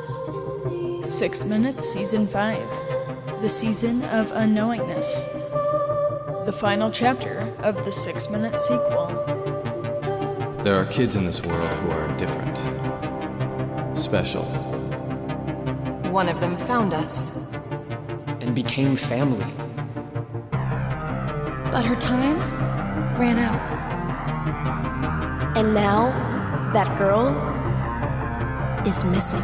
6 Minutes Season 5. The Season of Unknowingness. The final chapter of the 6 Minute sequel. There are kids in this world who are different. Special. One of them found us. And became family. But her time ran out. And now, that girl is missing.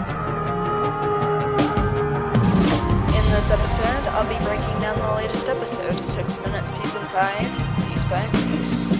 In this episode, I'll be breaking down the latest episode, 6 Minutes Season 5, piece by piece.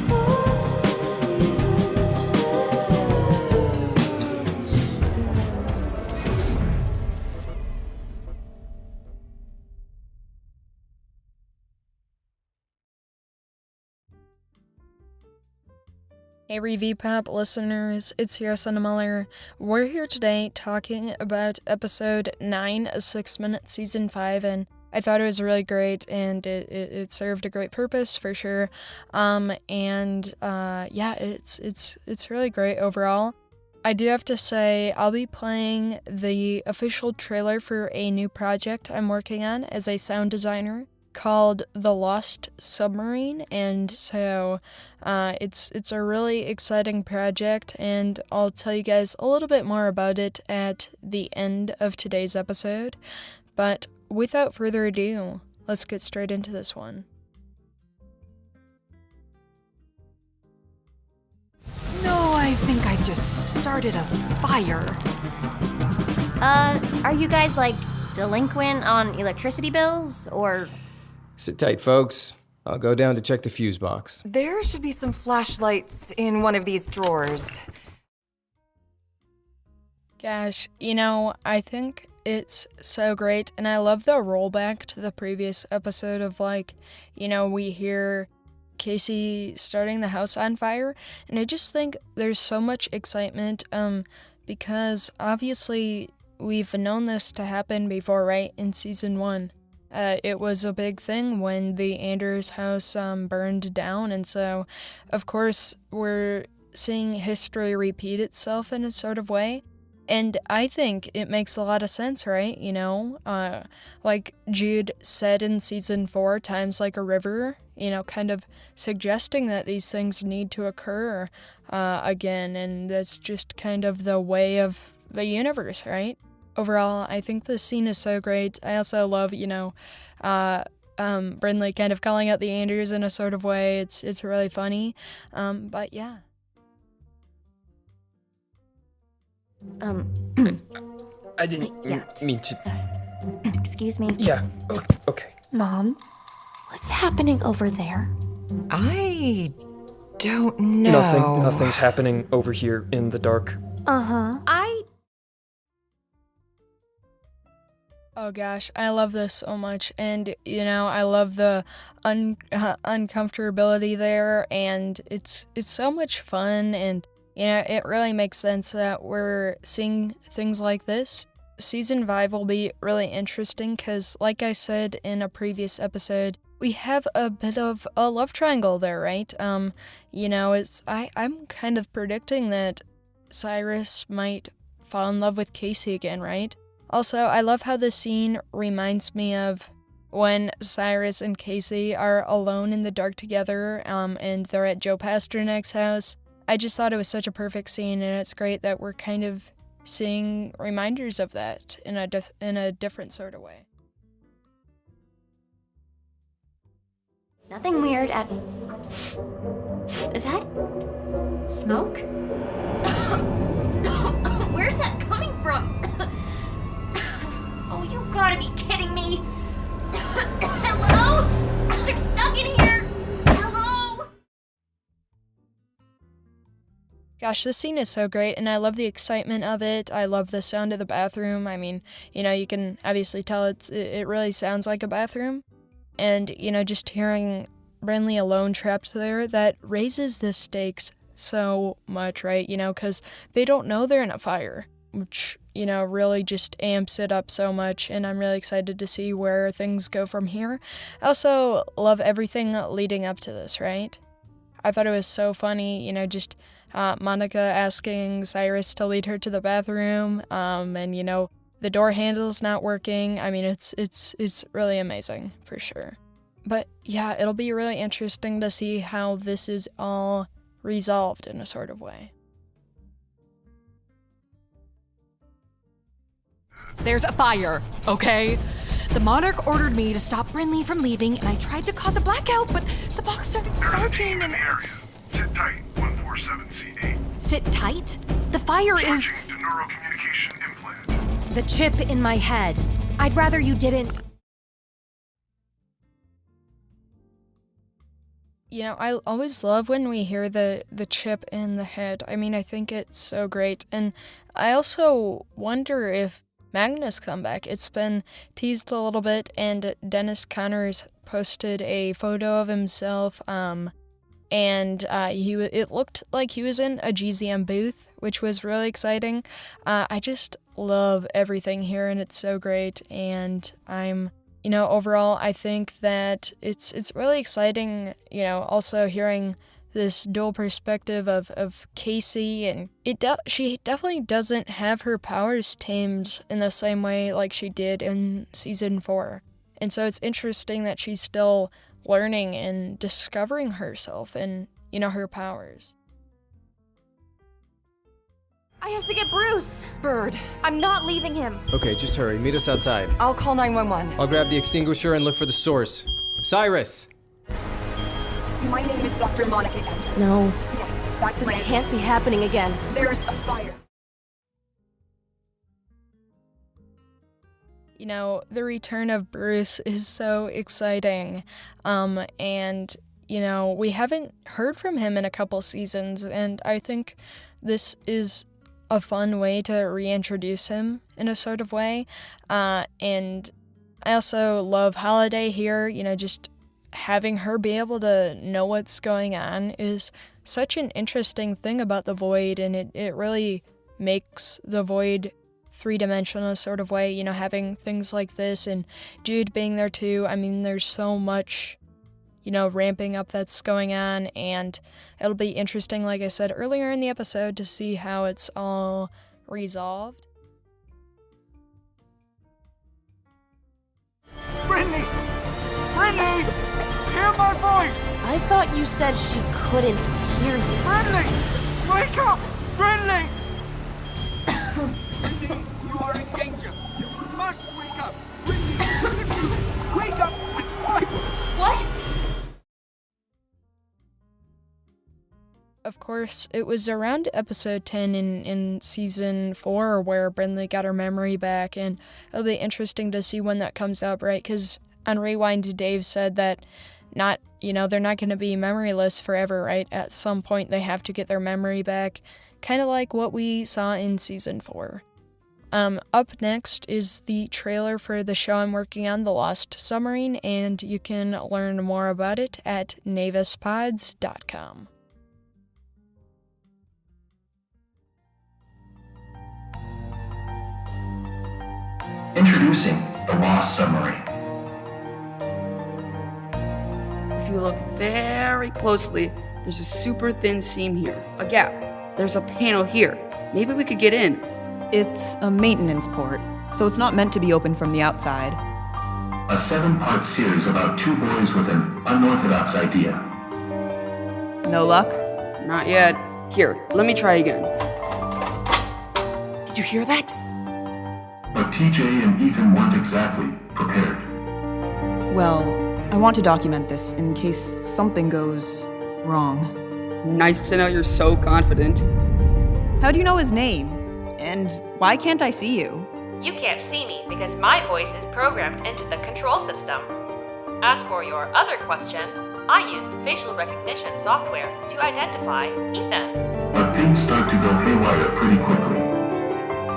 Hey Review Pop listeners, it's Cyrus, Landon Mueller. We're here today talking about episode 9 of 6 Minutes Season 5, and I thought it was really great, and it served a great purpose for sure. It's really great overall. I do have to say, I'll be playing the official trailer for a new project I'm working on as a sound designer, called The Lost Submarine, and so it's a really exciting project, and I'll tell you guys a little bit more about it at the end of today's episode. But without further ado, let's get straight into this one. No, I think I just started a fire. Are you guys, delinquent on electricity bills, or... Sit tight, folks. I'll go down to check the fuse box. There should be some flashlights in one of these drawers. Gosh, I think it's so great, and I love the rollback to the previous episode of, we hear Casey starting the house on fire, and I just think there's so much excitement, because obviously we've known this to happen before, right, in Season 1. It was a big thing when the Anders house burned down, and so, of course, we're seeing history repeat itself in a sort of way, and I think it makes a lot of sense, right? Like Jude said in Season 4, time's like a river, kind of suggesting that these things need to occur again, and that's just kind of the way of the universe, right? Overall, I think the scene is so great. I also love, Brynleigh kind of calling out the Anders in a sort of way. It's really funny. But yeah. I didn't mean to... Excuse me. Yeah, okay. Mom, what's happening over there? I don't know. Nothing's happening over here in the dark. Uh-huh. Oh gosh, I love this so much, and I love the uncomfortability there, and it's so much fun, and it really makes sense that we're seeing things like this. Season 5 will be really interesting because, like I said in a previous episode, we have a bit of a love triangle there, right? I'm kind of predicting that Cyrus might fall in love with Casey again, right? Also, I love how this scene reminds me of when Cyrus and Casey are alone in the dark together, and they're at Joe Pasternak's house. I just thought it was such a perfect scene, and it's great that we're kind of seeing reminders of that in a different sort of way. Nothing weird at... Is that... smoke? Where's that coming from? Oh, you gotta be kidding me! Hello? I'm stuck in here! Hello? Gosh, this scene is so great, and I love the excitement of it. I love the sound of the bathroom. I mean, you can obviously tell it really sounds like a bathroom. And, just hearing Brynleigh alone trapped there, that raises the stakes so much, right? Because they don't know they're in a fire, which, really just amps it up so much, and I'm really excited to see where things go from here. I also love everything leading up to this, right? I thought it was so funny, just Monica asking Cyrus to lead her to the bathroom, and, the door handle's not working. I mean, it's really amazing for sure. But yeah, it'll be really interesting to see how this is all resolved in a sort of way. There's a fire, okay? The Monarch ordered me to stop Brynleigh from leaving, and I tried to cause a blackout, but the box started sparking and... Sit tight, 147C8. Sit tight? The fire is... Switching to neurocommunication implant. The chip in my head. I'd rather you didn't. You know, I always love when we hear the chip in the head. I mean, I think it's so great. And I also wonder if Magnus come back. It's been teased a little bit, and Dennis Connors posted a photo of himself, and it looked like he was in a GZM booth, which was really exciting. I just love everything here, and it's so great, and overall, I think that it's really exciting, also hearing this dual perspective of Casey, and she definitely doesn't have her powers tamed in the same way like she did in season 4. And so it's interesting that she's still learning and discovering herself and, her powers. I have to get Bruce. Bird. I'm not leaving him. Okay, just hurry. Meet us outside. I'll call 911. I'll grab the extinguisher and look for the source. Cyrus! My name is Dr. Monica Andrews. No. Yes, that's This my can't be happening again. There's a fire. The return of Bruce is so exciting. And we haven't heard from him in a couple seasons, and I think this is a fun way to reintroduce him in a sort of way. And I also love Holiday here, just having her be able to know what's going on is such an interesting thing about the Void, and it really makes the Void three-dimensional sort of way, having things like this, and Jude being there too. I mean, there's so much, ramping up that's going on, and it'll be interesting, like I said earlier in the episode, to see how it's all resolved. Brynleigh! Brynleigh! Hear my voice! I thought you said she couldn't hear you. Brynleigh! Wake up! Brynleigh! Brynleigh, you are in danger. You must wake up. Brynleigh, wake up and fight! What? Of course, it was around episode 10 in season 4 where Brynleigh got her memory back, and it'll be interesting to see when that comes out, right? Because on Rewind, Dave said that they're not going to be memoryless forever, right? At some point, they have to get their memory back, kind of like what we saw in season 4. Up next is the trailer for the show I'm working on, The Lost Submarine, and you can learn more about it at navispods.com. Introducing the Lost Submarine. If you look very closely, there's a super thin seam here, a gap. There's a panel here. Maybe we could get in. It's a maintenance port, so it's not meant to be open from the outside. A 7-part series about two boys with an unorthodox idea. No luck? Not yet. Here, let me try again. Did you hear that? But TJ and Ethan weren't exactly prepared. Well, I want to document this in case something goes wrong. Nice to know you're so confident. How do you know his name? And why can't I see you? You can't see me because my voice is programmed into the control system. As for your other question, I used facial recognition software to identify Ethan. But things start to go haywire pretty quickly.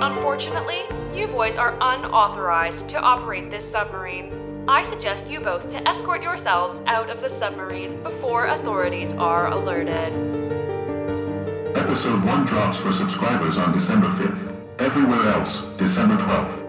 Unfortunately, you boys are unauthorized to operate this submarine. I suggest you both to escort yourselves out of the submarine before authorities are alerted. Episode 1 drops for subscribers on December 5th. Everywhere else, December 12th.